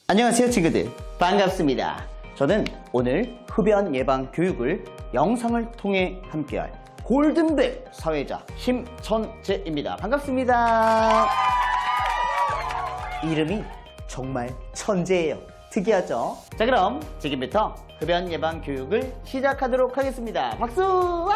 안녕하세요 친구들, 반갑습니다. 저는 오늘 흡연 예방 교육을 영상을 통해 함께할 골든벨 사회자 심천재입니다. 반갑습니다. 이름이 정말 천재예요. 특이하죠? 자, 그럼 지금부터 흡연 예방 교육을 시작하도록 하겠습니다. 박수! 와!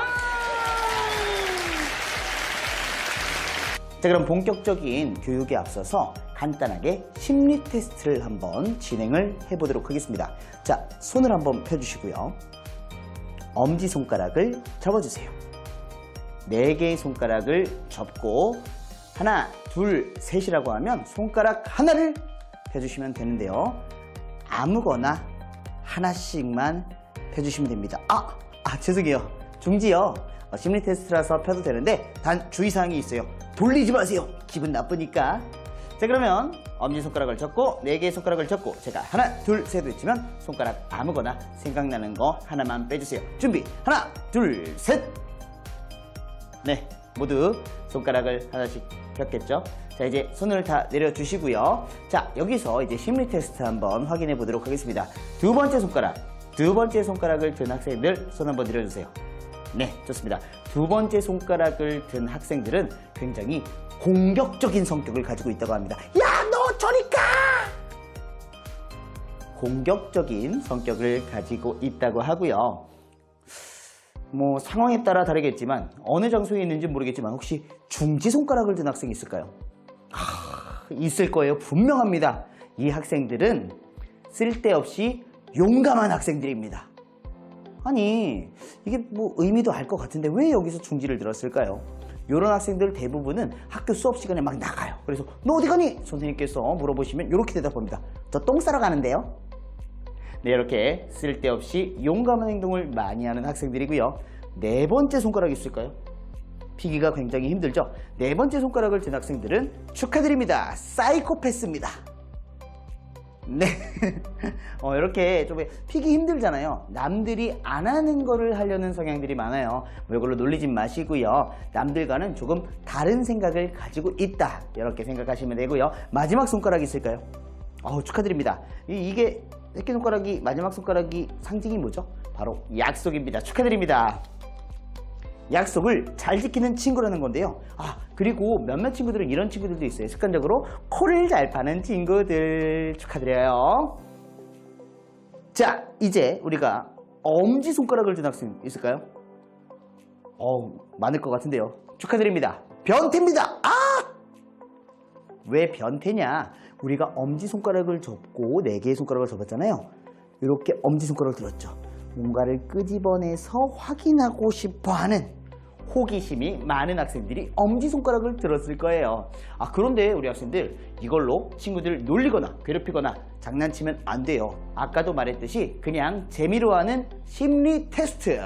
자, 그럼 본격적인 교육에 앞서서 간단하게 심리 테스트를 한번 진행을 해보도록 하겠습니다. 자, 손을 한번 펴주시고요. 엄지손가락을 접어주세요. 4개의 손가락을 접고 하나, 둘, 셋이라고 하면 손가락 하나를 펴주시면 되는데요. 아무거나 하나씩만 펴주시면 됩니다. 죄송해요. 중지요. 심리 테스트라서 펴도 되는데 단 주의사항이 있어요. 돌리지 마세요. 기분 나쁘니까. 자, 그러면 엄지손가락을 접고 4개의 손가락을 접고 제가 하나, 둘, 셋 외치면 손가락 아무거나 생각나는 거 하나만 빼주세요. 준비! 하나, 둘, 셋! 네, 모두 손가락을 하나씩 폈겠죠? 자, 이제 손을 다 내려주시고요. 자, 여기서 이제 심리 테스트 한번 확인해 보도록 하겠습니다. 두 번째 손가락을 든 학생들 손 한번 내려주세요. 네, 좋습니다. 두 번째 손가락을 든 학생들은 굉장히 공격적인 성격을 가지고 있다고 합니다. 야, 너 저리 가! 공격적인 성격을 가지고 있다고 하고요. 뭐 상황에 따라 다르겠지만 어느 장소에 있는지 모르겠지만 혹시 중지 손가락을 든 학생이 있을까요? 있을 거예요. 분명합니다. 이 학생들은 쓸데없이 용감한 학생들입니다. 아니, 이게 뭐 의미도 알 것 같은데 왜 여기서 중지를 들었을까요? 이런 학생들 대부분은 학교 수업 시간에 막 나가요. 그래서 너 어디 가니? 선생님께서 물어보시면 이렇게 대답합니다. 저 똥 싸러 가는데요. 네, 이렇게 쓸데없이 용감한 행동을 많이 하는 학생들이고요. 네 번째 손가락이 있을까요? 피기가 굉장히 힘들죠. 네 번째 손가락을 든 학생들은 축하드립니다. 사이코패스입니다. 네. 이렇게 좀 피기 힘들잖아요. 남들이 안 하는 거를 하려는 성향들이 많아요. 이걸로 놀리지 마시고요. 남들과는 조금 다른 생각을 가지고 있다. 이렇게 생각하시면 되고요. 마지막 손가락이 있을까요? 축하드립니다. 이게 새끼손가락이, 마지막 손가락이 상징이 뭐죠? 바로 약속입니다. 축하드립니다. 약속을 잘 지키는 친구라는 건데요. 그리고 몇몇 친구들은 이런 친구들도 있어요. 습관적으로 코를 잘 파는 친구들 축하드려요. 자, 이제 우리가 엄지손가락을 든 학생 있을까요? 많을 것 같은데요. 축하드립니다. 변태입니다. 왜 변태냐? 우리가 엄지손가락을 접고 4개의 손가락을 접었잖아요. 이렇게 엄지손가락을 들었죠. 뭔가를 끄집어내서 확인하고 싶어하는 호기심이 많은 학생들이 엄지손가락을 들었을 거예요. 그런데 우리 학생들 이걸로 친구들 놀리거나 괴롭히거나 장난치면 안 돼요. 아까도 말했듯이 그냥 재미로 하는 심리 테스트.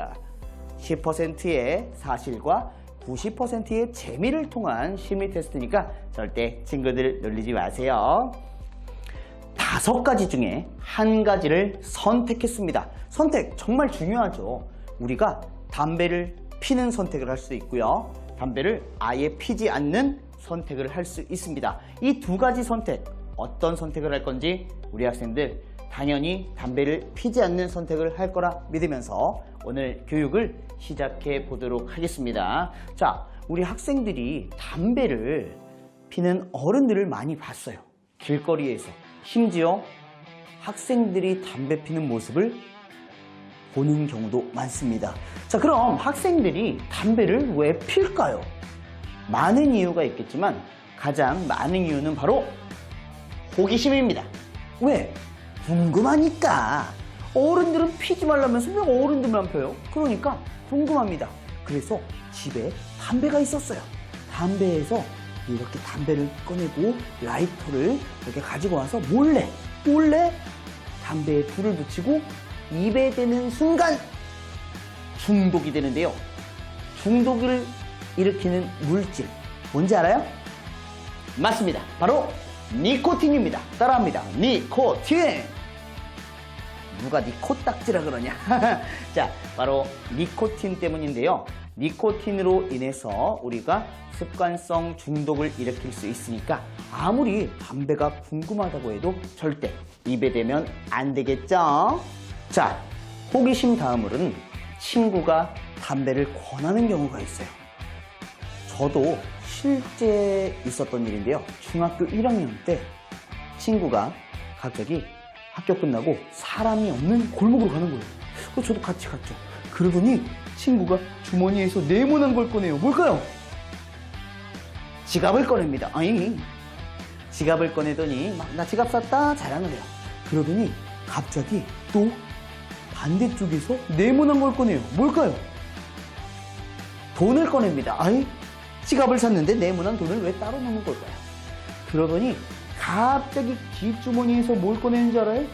10%의 사실과 90%의 재미를 통한 심리 테스트니까 절대 친구들 놀리지 마세요. 5가지 중에 한 가지를 선택했습니다. 선택 정말 중요하죠. 우리가 담배를 피는 선택을 할 수 있고요. 담배를 아예 피지 않는 선택을 할 수 있습니다. 이 2가지 선택, 어떤 선택을 할 건지 우리 학생들 당연히 담배를 피지 않는 선택을 할 거라 믿으면서 오늘 교육을 시작해 보도록 하겠습니다. 자, 우리 학생들이 담배를 피는 어른들을 많이 봤어요. 길거리에서. 심지어 학생들이 담배 피는 모습을 보는 경우도 많습니다. 자, 그럼 학생들이 담배를 왜 필까요? 많은 이유가 있겠지만 가장 많은 이유는 바로 호기심입니다. 왜? 궁금하니까. 어른들은 피지 말라면서 왜 어른들만 펴요? 그러니까 궁금합니다. 그래서 집에 담배가 있었어요. 담배에서 이렇게 담배를 꺼내고 라이터를 이렇게 가지고 와서 몰래 담배에 불을 붙이고 입에 대는 순간 중독이 되는데요. 중독을 일으키는 물질 뭔지 알아요? 맞습니다. 바로 니코틴입니다. 따라합니다. 니코틴. 누가 니 코딱지라 그러냐? 자, 바로 니코틴 때문인데요. 니코틴으로 인해서 우리가 습관성 중독을 일으킬 수 있으니까 아무리 담배가 궁금하다고 해도 절대 입에 대면 안 되겠죠? 자, 호기심 다음으로는 친구가 담배를 권하는 경우가 있어요. 저도 실제 있었던 일인데요. 중학교 1학년 때 친구가 갑자기 학교 끝나고 사람이 없는 골목으로 가는 거예요. 그래서 저도 같이 갔죠. 그러더니 친구가 주머니에서 네모난 걸 꺼내요. 뭘까요? 지갑을 꺼냅니다. 아니, 지갑을 꺼내더니 막 나 지갑 샀다 자랑을 해요. 그러더니 갑자기 또 반대쪽에서 네모난 걸 꺼내요. 뭘까요? 돈을 꺼냅니다. 아이, 지갑을 샀는데 네모난 돈을 왜 따로 넣는 걸까요? 그러더니 갑자기 뒷주머니에서 뭘 꺼내는 줄 알아요?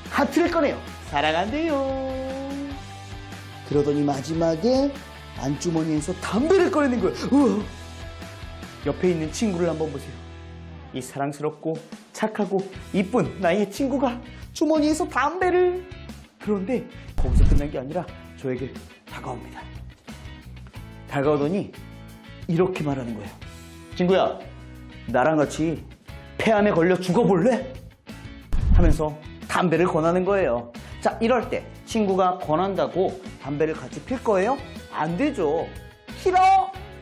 하트를 꺼내요. 사랑한대요. 그러더니 마지막에 안주머니에서 담배를 꺼내는 거예요. 우와. 옆에 있는 친구를 한번 보세요. 이 사랑스럽고 착하고 이쁜 나의 친구가 주머니에서 담배를. 그런데 거기서 끝난 게 아니라 저에게 다가옵니다. 다가오더니 이렇게 말하는 거예요. 친구야, 나랑 같이 폐암에 걸려 죽어볼래? 하면서 담배를 권하는 거예요. 자, 이럴 때 친구가 권한다고 담배를 같이 필 거예요? 안 되죠. 싫어!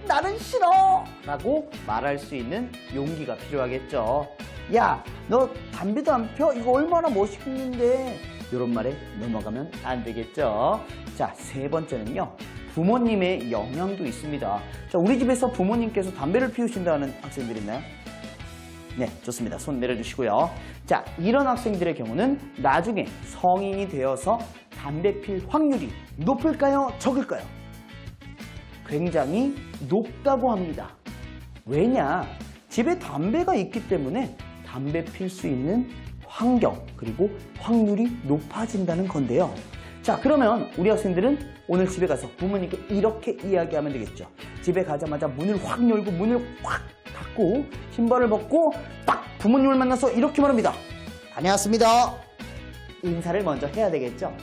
나는 싫어! 라고 말할 수 있는 용기가 필요하겠죠. 야, 너 담배도 안 펴? 이거 얼마나 멋있는데. 이런 말에 넘어가면 안 되겠죠. 자, 세 번째는요. 부모님의 영향도 있습니다. 자, 우리 집에서 부모님께서 담배를 피우신다는 학생들 있나요? 네, 좋습니다. 손 내려주시고요. 자, 이런 학생들의 경우는 나중에 성인이 되어서 담배 필 확률이 높을까요? 적을까요? 굉장히 높다고 합니다. 왜냐? 집에 담배가 있기 때문에 담배 필 수 있는 환경 그리고 확률이 높아진다는 건데요. 자, 그러면 우리 학생들은 오늘 집에 가서 부모님께 이렇게 이야기하면 되겠죠. 집에 가자마자 문을 확 열고 문을 확 닫고 신발을 벗고 딱 부모님을 만나서 이렇게 말합니다. 다녀왔습니다. 인사를 먼저 해야 되겠죠.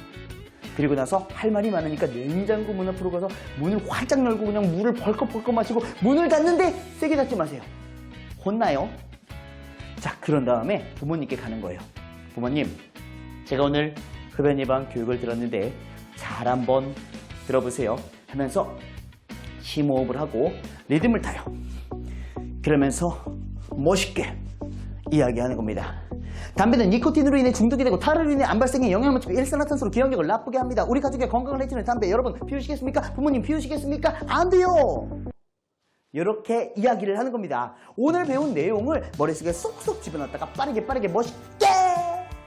그리고 나서 할 말이 많으니까 냉장고 문 앞으로 가서 문을 활짝 열고 그냥 물을 벌컥벌컥 마시고 문을 닫는데 세게 닫지 마세요. 혼나요. 자, 그런 다음에 부모님께 가는 거예요. 부모님, 제가 오늘 흡연 예방 교육을 들었는데 잘 한번 들어보세요 하면서 심호흡을 하고 리듬을 타요. 그러면서 멋있게 이야기하는 겁니다. 담배는 니코틴으로 인해 중독이 되고 타르로 인해 암 발생에 영향을 미치고 일산화탄소로 기억력을 나쁘게 합니다. 우리 가족의 건강을 해치는 담배 여러분 피우시겠습니까? 부모님 피우시겠습니까? 안 돼요. 이렇게 이야기를 하는 겁니다. 오늘 배운 내용을 머릿속에 쏙쏙 집어넣었다가 빠르게 멋있게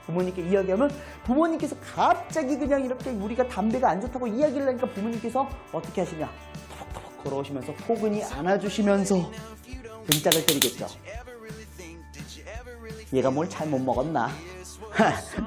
부모님께 이야기하면 부모님께서 갑자기 그냥 이렇게 우리가 담배가 안 좋다고 이야기를 하니까 부모님께서 어떻게 하시냐, 터벅터벅 걸어오시면서 포근히 안아주시면서 등짝을 때리겠죠. 얘가 뭘 잘못 먹었나?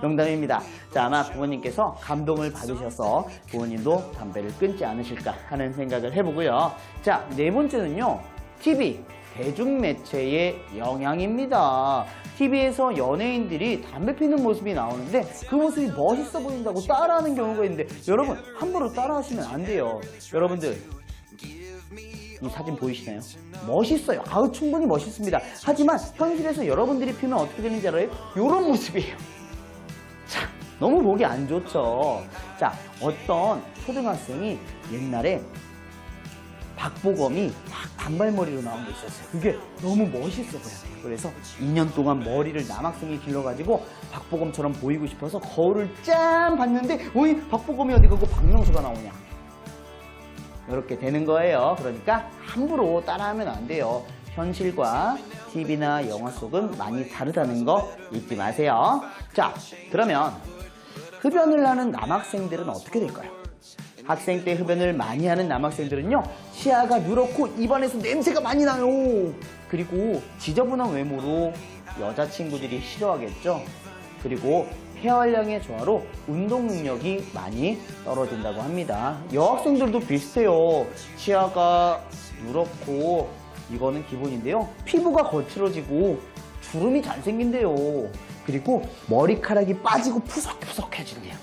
농담입니다. 자, 아마 부모님께서 감동을 받으셔서 부모님도 담배를 끊지 않으실까 하는 생각을 해보고요. 자, 네 번째는요. TV, 대중매체의 영향입니다. TV에서 연예인들이 담배 피는 모습이 나오는데 그 모습이 멋있어 보인다고 따라하는 경우가 있는데 여러분, 함부로 따라하시면 안 돼요. 여러분들, 이 사진 보이시나요? 멋있어요. 아우, 충분히 멋있습니다. 하지만 현실에서 여러분들이 피면 어떻게 되는지 알아요? 이런 모습이에요. 자, 너무 보기 안 좋죠. 자, 어떤 초등학생이 옛날에 박보검이 막 단발머리로 나온 게 있었어요. 그게 너무 멋있어 보여요. 그래서 2년 동안 머리를 남학생이 길러가지고 박보검처럼 보이고 싶어서 거울을 짠 봤는데 어이, 박보검이 어디 가고 박명수가 나오냐. 이렇게 되는 거예요. 그러니까 함부로 따라하면 안 돼요. 현실과 TV나 영화 속은 많이 다르다는 거 잊지 마세요. 자, 그러면 흡연을 하는 남학생들은 어떻게 될까요? 학생 때 흡연을 많이 하는 남학생들은요, 치아가 누렇고 입안에서 냄새가 많이 나요. 그리고 지저분한 외모로 여자친구들이 싫어하겠죠. 그리고 폐활량의 저하로 운동 능력이 많이 떨어진다고 합니다. 여학생들도 비슷해요. 치아가 누렇고 이거는 기본인데요. 피부가 거칠어지고 주름이 잘 생긴대요. 그리고 머리카락이 빠지고 푸석푸석해진대요.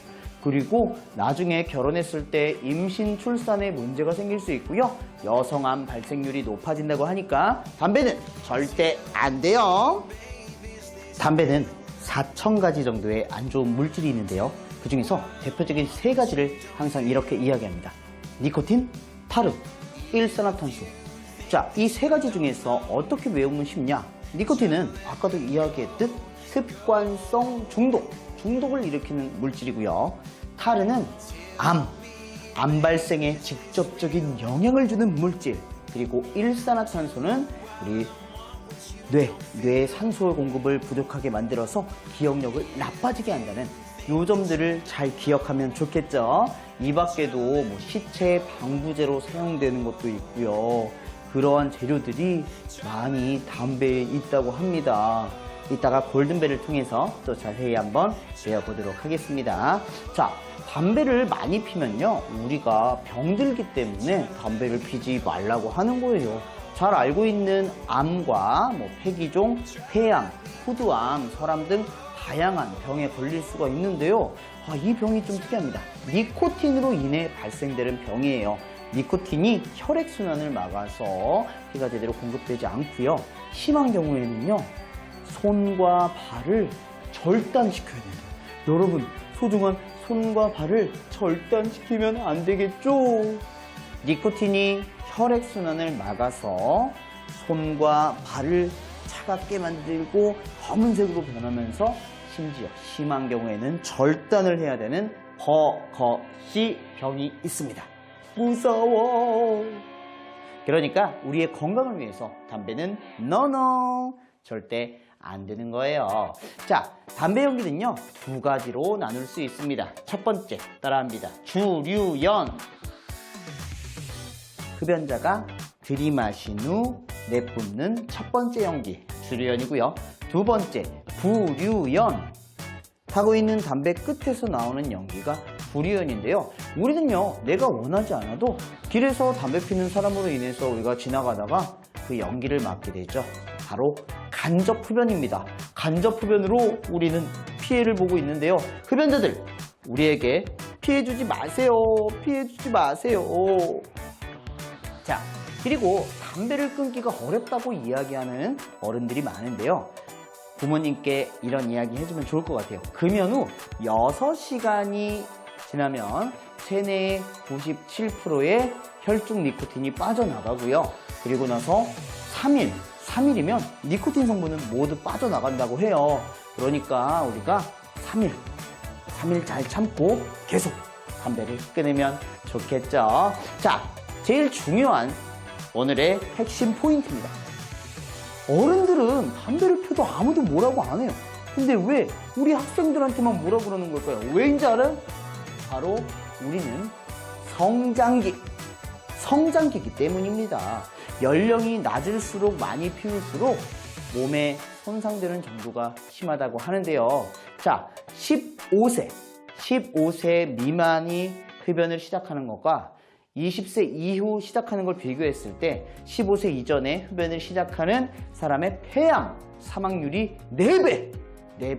그리고 나중에 결혼했을 때 임신 출산에 문제가 생길 수 있고요. 여성암 발생률이 높아진다고 하니까 담배는 절대 안 돼요. 담배는 4,000가지 정도의 안 좋은 물질이 있는데요. 그 중에서 대표적인 3가지를 항상 이렇게 이야기합니다. 니코틴, 타르, 일산화탄소. 자, 이 3가지 중에서 어떻게 외우면 쉽냐? 니코틴은 아까도 이야기했듯 습관성 중독을 일으키는 물질이고요. 타르는 암 발생에 직접적인 영향을 주는 물질. 그리고 일산화탄소는 우리 뇌의 산소 공급을 부족하게 만들어서 기억력을 나빠지게 한다는 요 점들을 잘 기억하면 좋겠죠. 이 밖에도 뭐 시체 방부제로 사용되는 것도 있고요. 그러한 재료들이 많이 담배에 있다고 합니다. 이따가 골든벨을 통해서 또 자세히 한번 배워보도록 하겠습니다. 자, 담배를 많이 피면요, 우리가 병들기 때문에 담배를 피지 말라고 하는 거예요. 잘 알고 있는 암과 폐기종, 폐암, 후두암, 설암 등 다양한 병에 걸릴 수가 있는데요. 이 병이 좀 특이합니다. 니코틴으로 인해 발생되는 병이에요. 니코틴이 혈액순환을 막아서 피가 제대로 공급되지 않고요. 심한 경우에는요, 손과 발을 절단시켜야 돼요. 여러분, 소중한 손과 발을 절단시키면 안 되겠죠? 니코틴이 혈액순환을 막아서 손과 발을 차갑게 만들고 검은색으로 변하면서 심지어 심한 경우에는 절단을 해야 되는 버거시 병이 있습니다. 무서워. 그러니까 우리의 건강을 위해서 담배는 노노, 절대 안 되는 거예요. 자, 담배 연기는요, 2가지로 나눌 수 있습니다. 첫 번째, 따라합니다. 주류연. 흡연자가 들이마신 후 내뿜는 첫 번째 연기, 주류연이고요. 2번째, 부류연. 타고 있는 담배 끝에서 나오는 연기가 부류연인데요. 우리는요, 내가 원하지 않아도 길에서 담배 피는 사람으로 인해서 우리가 지나가다가 그 연기를 맡게 되죠. 바로 간접 흡연입니다. 간접 흡연으로 우리는 피해를 보고 있는데요. 흡연자들, 우리에게 피해주지 마세요. 피해주지 마세요. 자, 그리고 담배를 끊기가 어렵다고 이야기하는 어른들이 많은데요. 부모님께 이런 이야기 해주면 좋을 것 같아요. 금연 후 6시간이 지나면 체내의 97%의 혈중 니코틴이 빠져나가고요. 그리고 나서 3일이면 니코틴 성분은 모두 빠져나간다고 해요. 그러니까 우리가 3일 잘 참고 계속 담배를 끊으면 좋겠죠. 자, 제일 중요한 오늘의 핵심 포인트입니다. 어른들은 담배를 펴도 아무도 뭐라고 안 해요. 근데 왜 우리 학생들한테만 뭐라 그러는 걸까요? 왜인지 알아요? 바로 우리는 성장기이기 때문입니다. 연령이 낮을수록 많이 피울수록 몸에 손상되는 정도가 심하다고 하는데요. 자, 15세 미만이 흡연을 시작하는 것과 20세 이후 시작하는 걸 비교했을 때 15세 이전에 흡연을 시작하는 사람의 폐암 사망률이 4배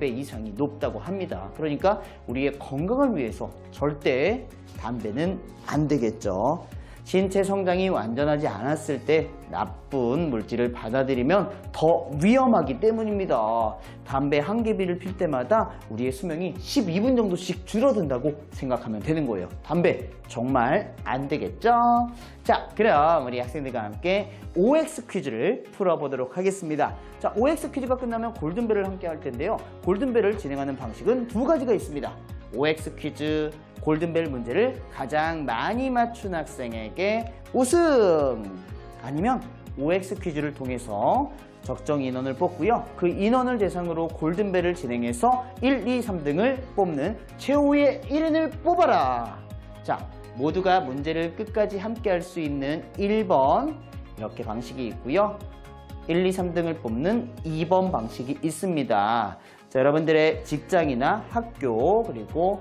이상이 높다고 합니다. 그러니까 우리의 건강을 위해서 절대 담배는 안 되겠죠. 신체 성장이 완전하지 않았을 때 나쁜 물질을 받아들이면 더 위험하기 때문입니다. 담배 한 개비를 필 때마다 우리의 수명이 12분 정도씩 줄어든다고 생각하면 되는 거예요. 담배 정말 안 되겠죠? 자, 그럼 우리 학생들과 함께 OX 퀴즈를 풀어보도록 하겠습니다. 자, OX 퀴즈가 끝나면 골든벨을 함께 할 텐데요. 골든벨을 진행하는 방식은 2가지가 있습니다. OX 퀴즈 골든벨 문제를 가장 많이 맞춘 학생에게 우승! 아니면 OX 퀴즈를 통해서 적정 인원을 뽑고요. 그 인원을 대상으로 골든벨을 진행해서 1, 2, 3등을 뽑는 최후의 1인을 뽑아라! 자, 모두가 문제를 끝까지 함께 할 수 있는 1번 이렇게 방식이 있고요. 1, 2, 3등을 뽑는 2번 방식이 있습니다. 자, 여러분들의 직장이나 학교 그리고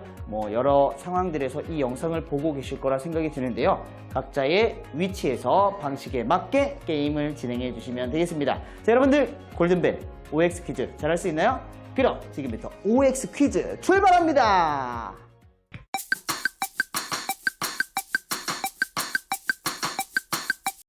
여러 상황들에서 이 영상을 보고 계실 거라 생각이 드는데요. 각자의 위치에서 방식에 맞게 게임을 진행해 주시면 되겠습니다. 자, 여러분들 골든벨 OX 퀴즈 잘할 수 있나요? 그럼 지금부터 OX 퀴즈 출발합니다.